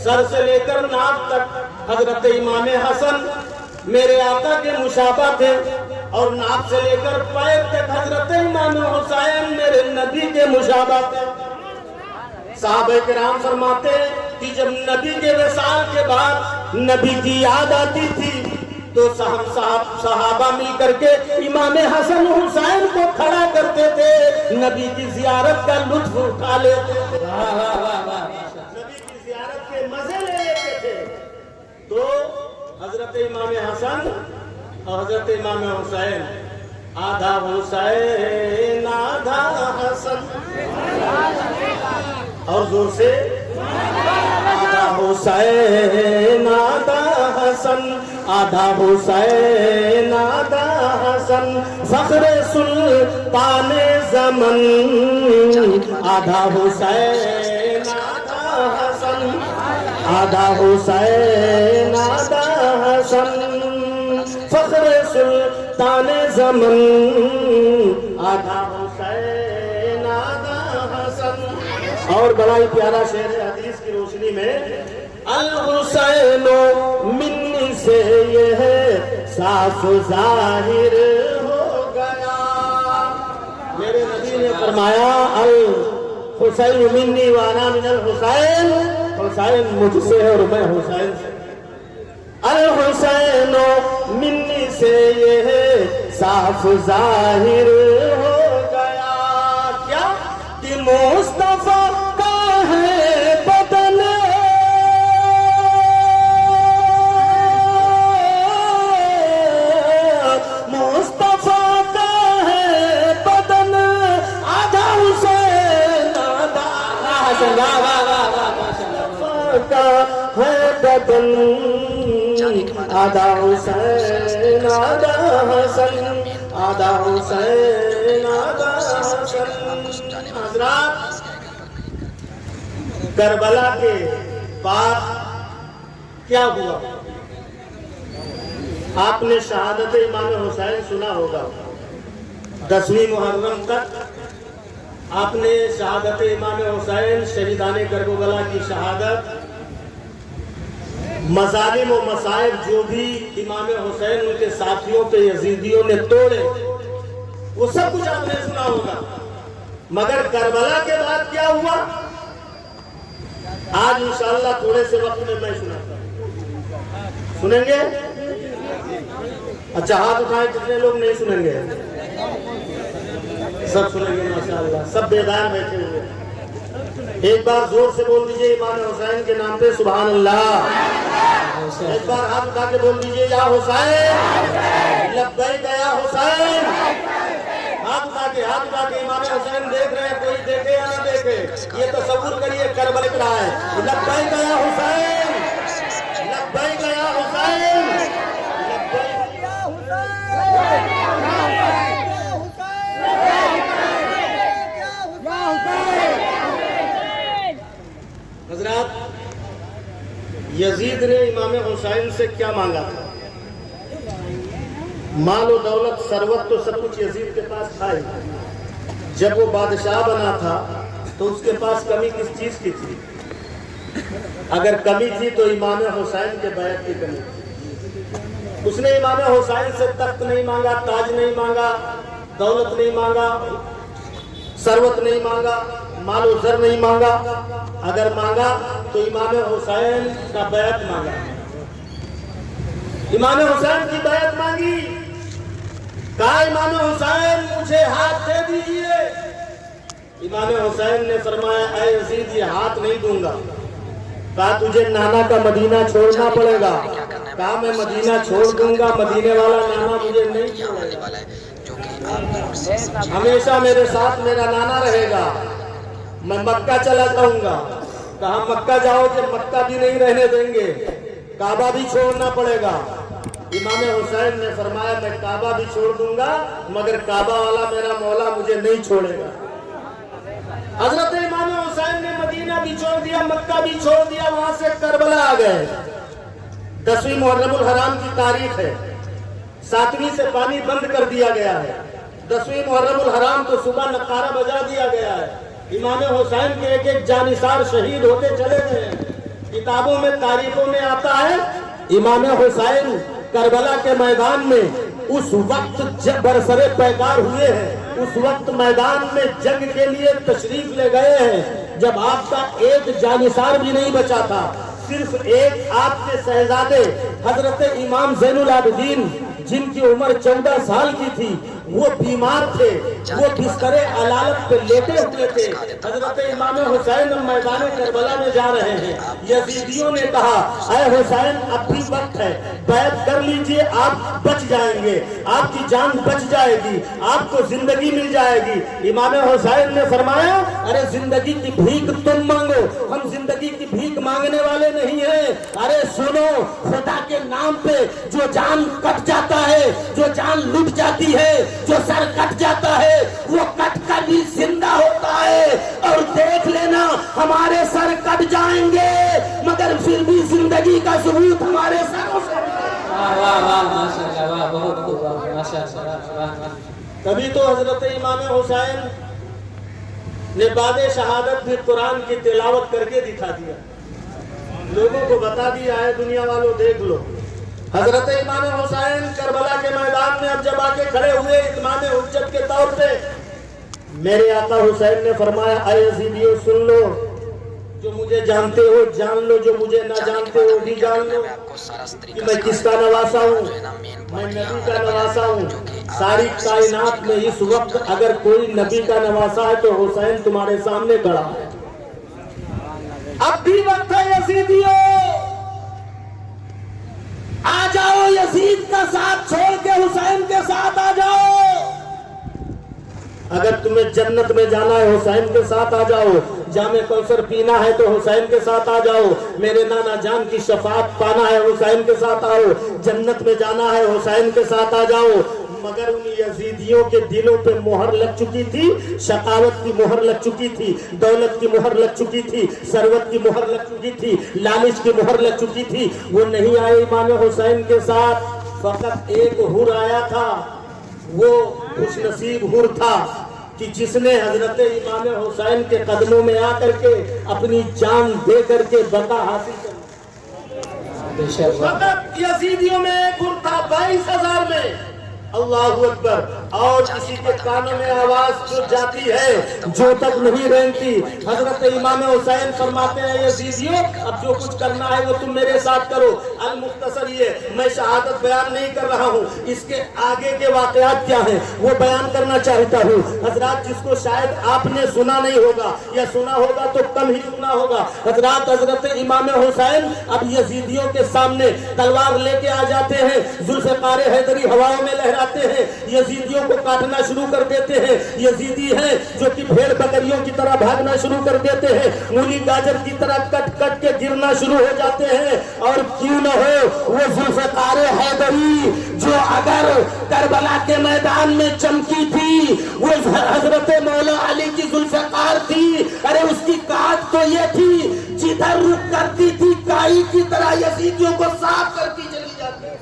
سر سے لے کر ناک تک حضرت امام حسن میرے آقا کے مشابہ تھے، اور ناک سے لے کر پیر تک حضرت امام حسین میرے نبی کے مشابہ تھے۔ صحابہ کرام فرماتے کہ جب نبی کے وصال کے بعد نبی کی یاد آتی تھی تو صحابہ مل کر کے امام حسن حسین کو کھڑا کرتے تھے، نبی کی زیارت کا لطف اٹھا لیتے تھے، نبی کی زیارت کے مزے لے لیتے تھے۔ تو حضرت امام حسن اور حضرت امام حسین، آدھا حسین آدھا حسن، اور زور سے آدھا حسین آدھا حسن، آدھا حسین آدھا حسن، فخر سلطان زمن، آدھا حسین آدھا حسن، آدھا حسین آدھا حسن، فخر سلطان زمن، آدھا حسین آدھا حسن۔ اور بڑا ہی پیارا شعر حدیث کی روشنی میں، الحسین منی سے یہ ہے صاف ظاہر ہو گیا، میرے نبی نے فرمایا الحسین منی وانا من الحسین، حسین مجھ سے ہے اور میں حسین سے، الحسین منی سے یہ ہے صاف ظاہر ہو گیا، کیا کہ مصطفیٰ آدھا حسین آدھا حسن، آدھا حسین آدھا حسن۔ حضرات، کربلا کے بعد کیا ہوا؟ آپ نے شہادت امام حسین سنا ہوگا، 10ویں محرم تک آپ نے شہادت امام حسین، شہیدان کربلا کی شہادت، مظالم و مصائب جو بھی امام حسین ان کے ساتھیوں پہ یزیدیوں نے توڑے، وہ سب کچھ آپ نے سنا ہوگا، مگر کربلا کے بعد کیا ہوا؟ آج انشاءاللہ تھوڑے سے وقت میں سناتا ہوں، سنیں گے؟ اچھا ہاتھ اٹھائیں جتنے لوگ نہیں سنیں گے، سب سنیں گے ماشاءاللہ، سب بیدار بیٹھے ہوئے۔ ایک بار زور سے بول دیجئے امام حسین کے نام پہ سبحان اللہ، ایک بار ہاتھ اٹھا کے بول دیجئے یا حسین لبیک یا حسین، ہاتھ اٹھا کے امام حسین دیکھ رہے ہیں، کوئی دیکھے یا نہ دیکھے، یہ تصور کریے کربلا پہ رہا ہے، لبیک یا حسین، لبیک یا حسین، لبیک یا حسین۔ حضرات، یزید نے امام حسین سے کیا مانگا تھا؟ مال و دولت، ثروت تو سب کچھ یزید کے پاس تھا ہی، جب وہ بادشاہ بنا تھا تو اس کے پاس کمی کس چیز کی تھی؟ اگر کمی تھی تو امام حسین کے بیعت کی کمی تھی۔ اس نے امام حسین سے تخت نہیں مانگا، تاج نہیں مانگا، دولت نہیں مانگا، ثروت نہیں مانگا، مال و زر نہیں مانگا، اگر مانگا تو امام حسین کا بیعت مانگا، امام حسین کی بیعت مانگی، کہا امام حسین مجھے ہاتھ دے دیجئے، امام حسین نے فرمایا اے یزید یہ ہاتھ نہیں دوں گا، کہا تجھے نانا کا مدینہ چھوڑنا پڑے گا، کہا میں مدینہ چھوڑ دوں گا، مدینے والا نانا مجھے نہیں چھوڑے گا، ہمیشہ میرے ساتھ میرا نانا رہے گا، میں مکہ چلا جاؤں گا، کہا مکہ جاؤ کہ مکہ بھی نہیں رہنے دیں گے، کعبہ بھی چھوڑنا پڑے گا، امام حسین نے فرمایا میں کعبہ بھی چھوڑ دوں گا مگر کعبہ والا میرا مولا مجھے نہیں چھوڑے گا۔ حضرت امام حسین نے مدینہ بھی چھوڑ دیا، مکہ بھی چھوڑ دیا، وہاں سے کربلا آ گئے۔ 10ویں محرم الحرام کی تاریخ ہے، 7ویں سے پانی بند کر دیا گیا ہے، 10ویں محرم الحرام تو صبح نقارہ بجا دیا گیا ہے، امام حسین کے ایک ایک جانثار شہید ہوتے چلے گئے ہیں۔ किताबों में तारीखों में आता है इमाम हुसैन करबला के मैदान में उस वक्त जब बरसरे पैकार हुए हैं, उस वक्त मैदान में जंग के लिए तशरीफ ले गए हैं, जब आपका एक जानिसार भी नहीं बचा था, सिर्फ एक आपके शहजादे हजरत इमाम ज़ैनुल आबिदीन जिनकी उम्र 14 साल की थी, वो बीमार थे, वो बिस्तरे अलालत पे लेटे हुए थे। हजरत इमाम हुसैन मैदान करबला में जा रहे हैं। यजीदियों ने कहा, ऐ हुसैन अब भी वक्त है, बैत कर लीजिए, आप बच जाएंगे, आपकी जान बच जाएगी, आपको जिंदगी मिल जाएगी। इमाम हुसैन ने फरमाया, अरे जिंदगी की भीख तुम मांगो, हम जिंदगी की भीख मांगने वाले नहीं हैं। अरे सुनो, खुदा के नाम पे जो जान कट जाता है, जो जान लुट जाती है, जो सर कट जाता है, वो कट कर भी जिंदा होता है। और देख लेना, हमारे सर कट जाएंगे मगर फिर भी जिंदगी का सबूत हमारे सरों से। तभी तो हजरत इमाम हुसैन ने बादे शहादत भी कुरान की तिलावत करके दिखा दिया, लोगों को बता दिया है, दुनिया वालों देख लो। हजरत इमाम हुसैन करबला के मैदान में अब जब आके खड़े हुए इमाम हुज्जत के तौर पे, मेरे आका हुसैन ने फरमाया, अरे यजीदियों सुन लो, जो मुझे जानते हो जान लो, जो मुझे ना जानते हो भी जान लो कि मैं किसका नवासा हूँ, मैं नबी का नवासा हूँ। सारी कायनात में इस वक्त अगर कोई नबी का नवासा है तो हुसैन तुम्हारे सामने खड़ा है। अब भी वक्त है यजीदियों, आ जाओ, यजीद का साथ छोड़ के हुसैन के साथ आ जाओ। अगर तुम्हें जन्नत में जाना है हुसैन के साथ आ जाओ, जामे कौसर पीना है तो हुसैन के साथ आ जाओ, मेरे नाना जान की शफाअत पाना है हुसैन के साथ आओ, जन्नत में जाना है हुसैन के साथ आ जाओ। मगर उन यजीदियों के दिलों पे मोहर लग चुकी थी, शकावत की मोहर लग चुकी थी, दौलत की मोहर लग चुकी थी, सरवत की मोहर लग चुकी थी, लालिश की मोहर लग चुकी थी। वो नहीं आए इमाम हुसैन के साथ। फकत एक हुर आया था, वो खुश नसीब हुर था कि जिसने हजरत इमाम हुसैन के कदमों में आकर के अपनी जान दे करके बका हासिल कर। फकत यजीदियों में एक हुर था 22,000 में। अल्लाहु अकबर। और किसी के कानों में आवाज जो जाती है, जो तक नहीं रहती। हजरत इमाम हुसैन फरमाते हैं, यजीदियों अब जो कुछ करना है वो तुम मेरे साथ करो। अल मुख्तसर ये, मैं शहादत बयान नहीं कर रहा हूँ, इसके आगे के वाकयात क्या हैं वो बयान करना चाहता हूँ। हजरात, जिसको शायद आपने सुना नहीं होगा या सुना होगा तो कम ही सुना होगा। हजरात, हजरत इमाम हुसैन अब यजीदियों के सामने तलवार लेके आ जाते हैं, जुल्फ़िकार हैदरी हवाओं में लहराते हैं, यजीदियों को काटना शुरू कर देते हैं। यजीदी हैं जो कि भेड़ बकरियों की तरह भागना शुरू कर देते हैं, मूली गाजर की तरह कट कट के गिरना शुरू हो जाते हैं। और क्यों न हो वो जुल्फ़िकार हैदरी जो अगर करबला के मैदान में चमकी थी, वो हजरत मौला अली की जुल्फ़िकार थी। अरे उसकी काट तो ये थी, जिधर रुक करती थी काई की तरह यजीदियों को साफ करती चली जाती।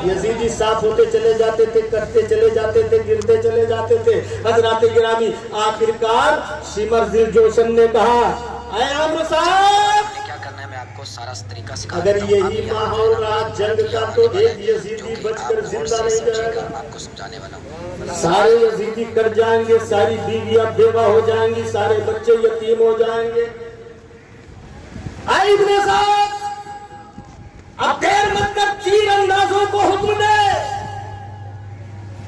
यजीदी साफ होते चले जाते थे, कटते चले जाते थे, गिरते चले जाते थे। हजरात गिरामी, आखिरकार सिमर दिल जोशन ने कहा, ऐ आमर साहब, क्या करना है मैं आपको सारा तरीका सिखा देता हूं। अगर यही माहौल रहा जंग का तो एक यजीदी बचकर जिंदा नहीं जाएगा, आपको समझाने वाला हूं। सारे यजीदी कर जाएंगे, सारी बीवियां बेवा हो जाएंगी, सारे बच्चे यतीम हो जाएंगे। इब्ने साहब, अब देर मत कर, तीर अंदाजों को हुक्म दे।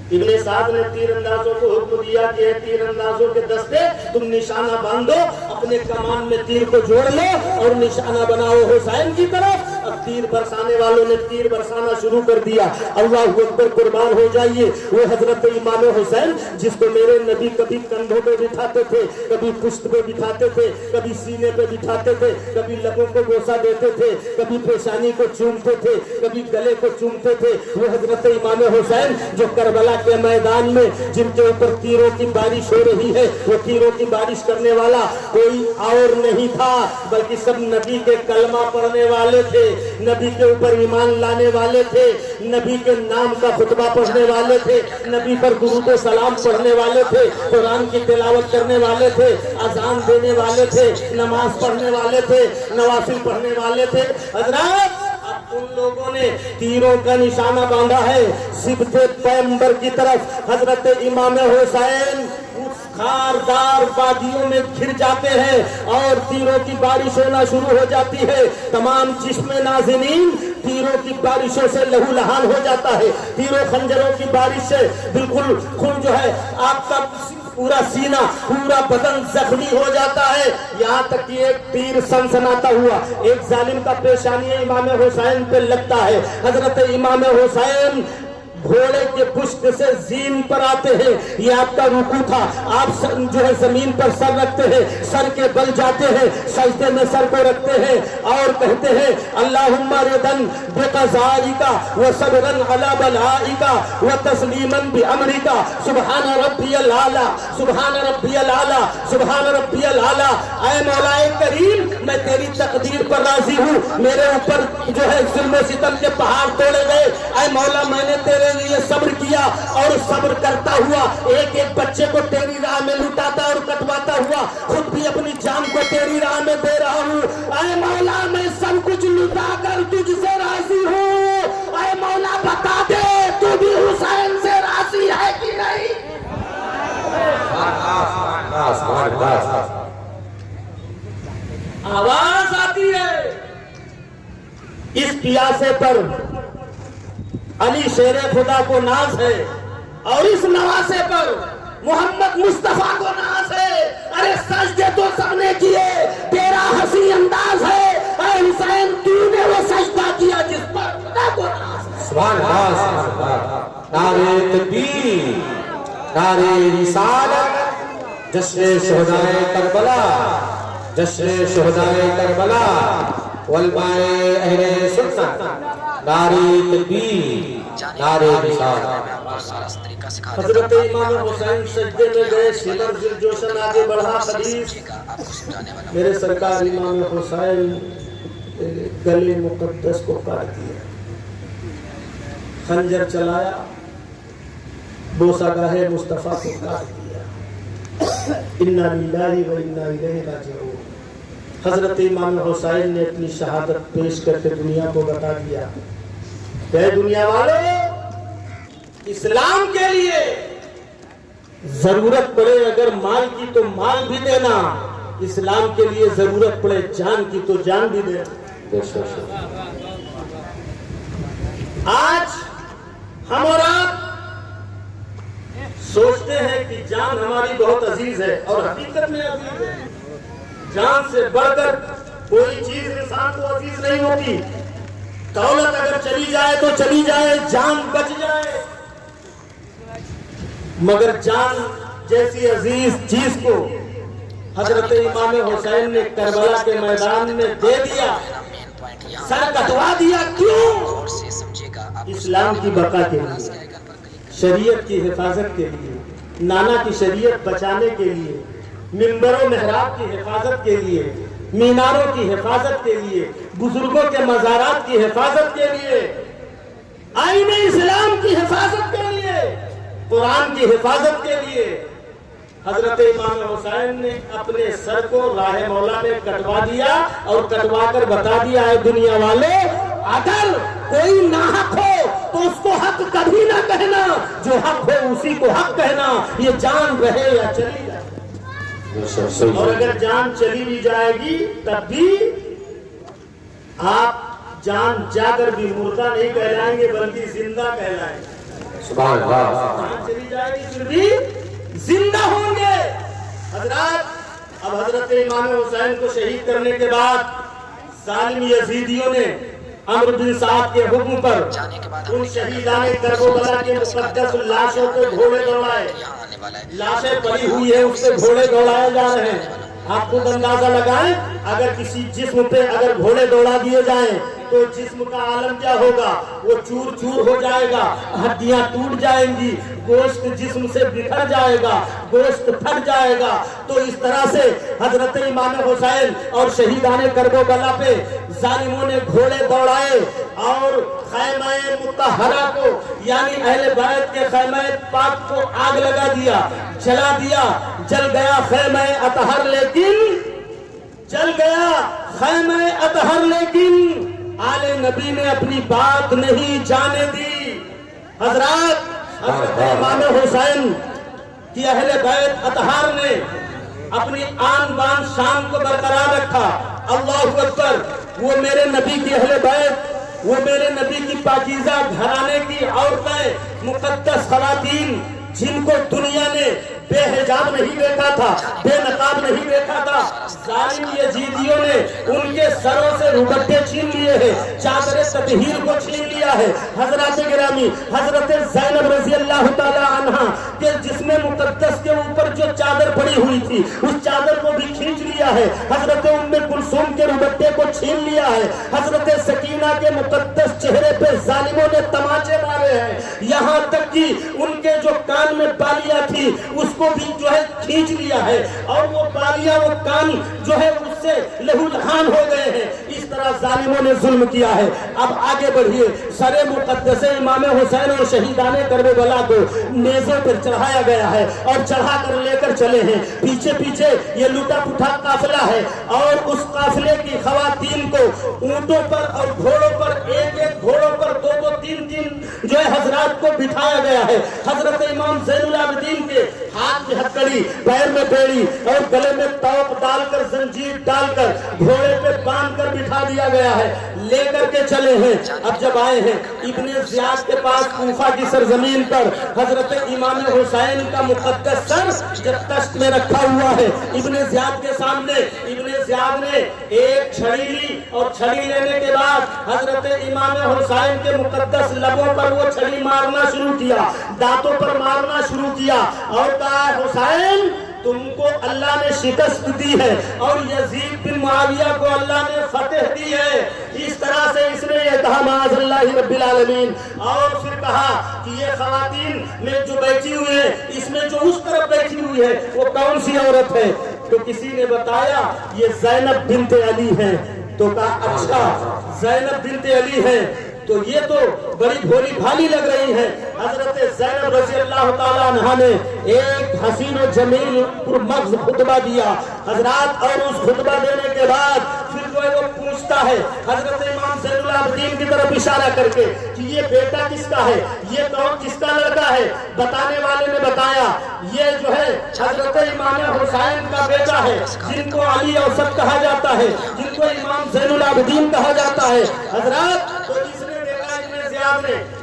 इब्ने साद ने तीर अंदाजों को हुक्म दिया कि तीर अंदाजों के दस्ते तुम निशाना बांधो, अपने कमान में तीर को जोड़ लो और निशाना बनाओ हुसैन की तरफ। अब तीर बरसाने वालों ने तीर बरसाना शुरू कर दिया। अल्लाह अकबर, कुर्बान हो जाइए वो हजरत इमाम हुसैन जिसको मेरे नबी कभी कंधों पे बिठाते थे, कभी पुश्त पे बिठाते थे, कभी सीने पे बिठाते थे, कभी लबों को गोसा देते थे, कभी पेशानी को चूमते थे, कभी गले को चूमते थे। वो हजरत इमाम हुसैन जो करबला के मैदान में जिनके ऊपर तीरों की बारिश हो रही है, वो तीरों की बारिश करने वाला कोई और नहीं था बल्कि सब नबी के कलमा पढ़ने वाले थे। نبی کے اوپر ایمان لانے والے تھے، نبی کے نام کا خطبہ پڑھنے والے تھے، نبی پر درود و سلام پڑھنے والے تھے، قرآن کی تلاوت کرنے والے تھے، اذان دینے والے تھے، نماز پڑھنے والے تھے، نوافل پڑھنے والے تھے۔ حضرات اب ان لوگوں نے تیروں کا نشانہ باندھا ہے سبط پیغمبر کی طرف۔ حضرت امام حسین خاردار وادیوں میں گھر جاتے ہیں اور تیروں کی بارش ہونا شروع ہو جاتی ہے، تمام جسم ناظرین تیروں کی بارشوں سے لہو لہان ہو جاتا ہے، تیروں خنجروں کی بارش سے بالکل خون جو ہے آپ کا پورا سینہ پورا بدن زخمی ہو جاتا ہے، یہاں تک کہ ایک تیر سنسناتا ہوا ایک ظالم کا پیشانی امام حسین پہ لگتا ہے۔ حضرت امام حسین گھوڑے کے پشت سے زین پر آتے ہیں، یہ آپ کا رکوع تھا، آپ جو ہے زمین پر سر رکھتے ہیں، سر کے بل جاتے ہیں، سجدے میں سر کو رکھتے ہیں اور کہتے ہیں اللہم ردن بقضائکا وصبرن علی بلائکا وتسلیمن بامرکا سبحان ربی العالی سبحان ربی العالی سبحان ربی العالی۔ اے مولا کریم میں تیری تقدیر پر راضی ہوں، میرے اوپر جو ہے ظلم و ستم کے پہاڑ توڑے گئے، اے مولا میں نے تیرے لیے صبر کیا اور صبر کرتا ہوا ایک ایک بچے کو تیری راہ میں لٹاتا اور کٹواتا ہوا خود بھی اپنی جان کو تیری راہ میں دے رہا ہوں۔ اے مولا میں سب کچھ لٹا کر تجھ سے راضی ہوں، اے مولا بتا دے تو بھی حسین سے راضی ہے کہ نہیں؟ آواز آتی ہے اس پیاسے پر علی شیر خدا کو ناز ہے اور اس نواسے پر محمد مصطفیٰ کو ناز ہے۔ ارے سجدے تو سب نے کیے، تیرا ہنسی انداز ہے، اے حسین تو نے وہ سجدہ کیا جس پر خدا کو ناز ہے۔ سبحان اللہ، نعرہ تکبیر، نعرہ رسالت، جشن شہدائے کربلا، جشن شہدائے کربلا، علماء اہل سنت، نعرہ تکبیر، نعرہ رسالت۔ حضرت امام حسین سجدے میں گئے، شیلر جوشن آگے بڑھا حدیث، میرے سرکار امام حسین گلے مقدس کو کاٹ دیا، خنجر چلایا، بوسہ گاہ مصطفیٰ کو کاٹ دیا۔ انا للہ و انا الیہ راجعون۔ حضرت امام حسین نے اپنی شہادت پیش کر کے دنیا کو بتا دیا کہ دنیا والوں اسلام کے لیے ضرورت پڑے اگر مال کی تو مال بھی دینا، اسلام کے لیے ضرورت پڑے جان کی تو جان بھی دینا۔ آج ہم اور آپ سوچتے ہیں کہ جان ہماری بہت عزیز ہے اور حقیقت میں عزیز ہے، جان سے بڑھ کر کوئی چیز انسان کو عزیز نہیں ہوتی۔ دولت اگر چلی جائے تو چلی جائے، جان بچ جائے، مگر جان جیسی عزیز چیز کو حضرت امام حسین نے کربلا کے میدان میں دے دیا، سر کٹوا دیا۔ کیوں؟ اسلام کی بقا کے لیے، شریعت کی حفاظت کے لیے، نانا کی شریعت بچانے کے لیے، منبر و محراب کی حفاظت کے لیے، میناروں کی حفاظت کے لیے، بزرگوں کے مزارات کی حفاظت کے لیے، آئین اسلام کی حفاظت کے لیے، قرآن کی حفاظت کے لیے حضرت امام حسین نے اپنے سر کو راہ مولا میں کٹوا دیا اور کٹوا کر بتا دیا ہے دنیا والے اگر کوئی ناحق ہو تو اس کو حق کبھی نہ کہنا، جو حق ہو اسی کو حق کہنا، یہ جان رہے یا چلی جائے۔ اور اگر جان چلی بھی جائے گی تب بھی آپ جان جا کر بھی مردہ نہیں کہلائیں گے بلکہ زندہ کہلائیں گے۔ سبحان اللہ۔ جان چلی جائے گی پھر بھی زندہ ہوں گے۔ حضرات اب حضرت امام حسین کو شہید کرنے کے بعد ظالم یزیدیوں نے عمرو بن سعد کے حکم پر ان شہیدان کربلا کے مقدس لاشوں کو گھوڑے دوڑائے، لاشیں پڑی ہوئی ہیں اس سے گھوڑے دوڑائے جا رہے ہیں، आप खुद अंदाजा लगाएं, अगर किसी जिस्म पे अगर घोड़े दौड़ा दिए जाएं तो जिस्म का आलम क्या होगा? वो चूर चूर हो जाएगा, हड्डियां टूट जाएंगी, गोश्त जिस्म से बिखर जाएगा, गोश्त फट जाएगा। तो इस तरह से हजरत इमाम हुसैन और शहीदाने करबला पे जालिमों ने घोड़े दौड़ाए और खैमे मुतहरा को यानी अहले बैत के खैमे पाक को आग लगा दिया, जला दिया। जल गया खैमे अतहर लेकिन जल गया खैमे अतहर लेकिन आले नबी ने अपनी बात नहीं जाने दी। हजरत इमाम हुसैन की अहले बैत अतहार ने अपनी आन बान शान को बरकरार रखा। अल्लाहु अकबर। वो मेरे नबी की अहले बैत, वो मेरे नबी की पाकीज़ा घराने की औरतें, मुकद्दस खवातीन, जिनको दुनिया ने बेहिजाब नहीं देखा था, बेनकाब नहीं देखा था, जालिम यजीदियों ने उनके सरों से रुपट्टे छीन लिए हैं, चादर ततहीर को छीन लिया है। हजरत गिरामी हजरत ज़ैनब रज़ी अल्लाह ताला अन्हा के जिस्म मुकद्दस के ऊपर जो चादर पड़ी हुई थी उस चादर को भी खींच लिया है। हजरत उम्मे कुलसूम के रुपट्टे को छीन लिया है। हजरत सकीना के मुकद्दस चेहरे पे जालिमों ने तमाचे मारे हैं। यहाँ तक कि उनके जो कान में बालियां थी उसको भी जो है खींच लिया है और वो बालियां, वो कान जो है उससे लहूलुहान हो गए हैं। इस तरह जालिमों ने जुल्म किया है। अब आगे बढ़िए। सरे मुकद्दस इमाम हुसैन और शहीदाने करबला को नेज़ों पर चढ़ाया गया है और चढ़ा कर लेकर चले हैं। पीछे पीछे ये लुटा पुटा काफिला है और उस काफिले की खवातीन को ऊंटों पर और घोड़ों पर, एक एक घोड़ों पर दो दो तीन तीन जो है हजरात को बिठाया गया है। हजरत इमाम ज़ैनुल आबिदीन के हाथ में हथकड़ी, पैर में बेड़ी और गले में तौप डालकर, जंजीर डालकर घोड़े पे बांध कर बिठा दिया गया है। लेकर के चले हैं। अब जब आए हैं इब्ने ज़ियाद के पास कूफा की सरजमीन पर, हजरत इमाम हुसैन का मुकद्दस सर जब तख्त में रखा हुआ है, इब्ने ज़ियाद के सामने इब्ने ज़ियाद ने एक छड़ी ली और छड़ी लेने के बाद हजरत इमाम हुसैन के मुकद्दस लबों पर वो छड़ी मारना शुरू किया, दांतों पर मारना शुरू किया और कहा, हुसैन तुमको अल्लाह ने शिकस्त दी है और यजीद बिन मुआविया को अल्लाह ने फतेह दी है। इस तरह से इसने ये कहा माअज़ल्लाहि रब्बिल आलमीन। और फिर कहा कि ये खवातीन में जो बैठी हुई है, इसमें जो उस तरफ बैठी हुई है वो कौन सी औरत है? तो किसी ने बताया ये ज़ैनब बिन्ते अली है। तो कहा अच्छा ज़ैनब बिन्ते अली है तो ये तो बड़ी भोली भाली लग रही है। हजरत ज़ैनब रज़ी अल्लाह ताला अन्हा ने एक हसीन और जमील पुरमग़ज़ खुतबा दिया हजरात। और उस खुतबा देने के बाद फिर जो है वो पूछता है हजरत इमाम ज़ैनुल आबिदीन की तरफ इशारा करके कि ये बेटा किसका है, ये कौन किसका लड़का है? बताने वाले ने बताया ये जो है हजरत इमाम हुसैन का बेटा है, जिनको अली औसत कहा जाता है, जिनको इमाम ज़ैनुल आबिदीन कहा जाता है। हजरात तो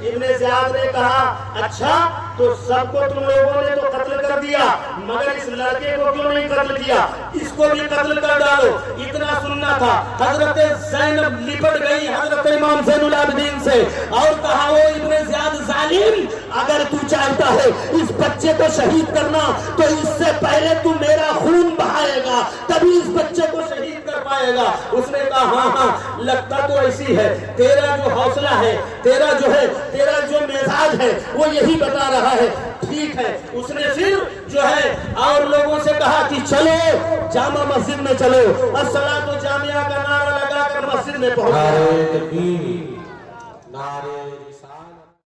इब्ने ज़ियाद ने कहा अच्छा तो सबको तुम लोगों ने तो कत्ल कर दिया, मगर इस लड़के को क्यों नहीं कत्ल किया? इसको भी कत्ल कर डालो। इतना सुनना था। हजरत ज़ैनब लिपट गई हजरत इमाम ज़ैनुल आबिदीन से और कहा, वो इब्ने ज़ियाद जालिम, अगर तू चाहता है इस बच्चे को शहीद करना तो इससे पहले तू मेरा खून बहाएगा, तभी इस बच्चे को शहीद कर पाएगा। उसने कहा हाँ हाँ लगता तो ऐसी है, तेरा जो हौसला है, तेरा जो है, तेरा जो मिजाज है वो यही बता रहा है। ठीक है। उसने फिर जो है और लोगों से कहा कि चलो जामा मस्जिद में चलो। अस्सलातु जामिया का नारा लगाकर मस्जिद में पहुंच गए।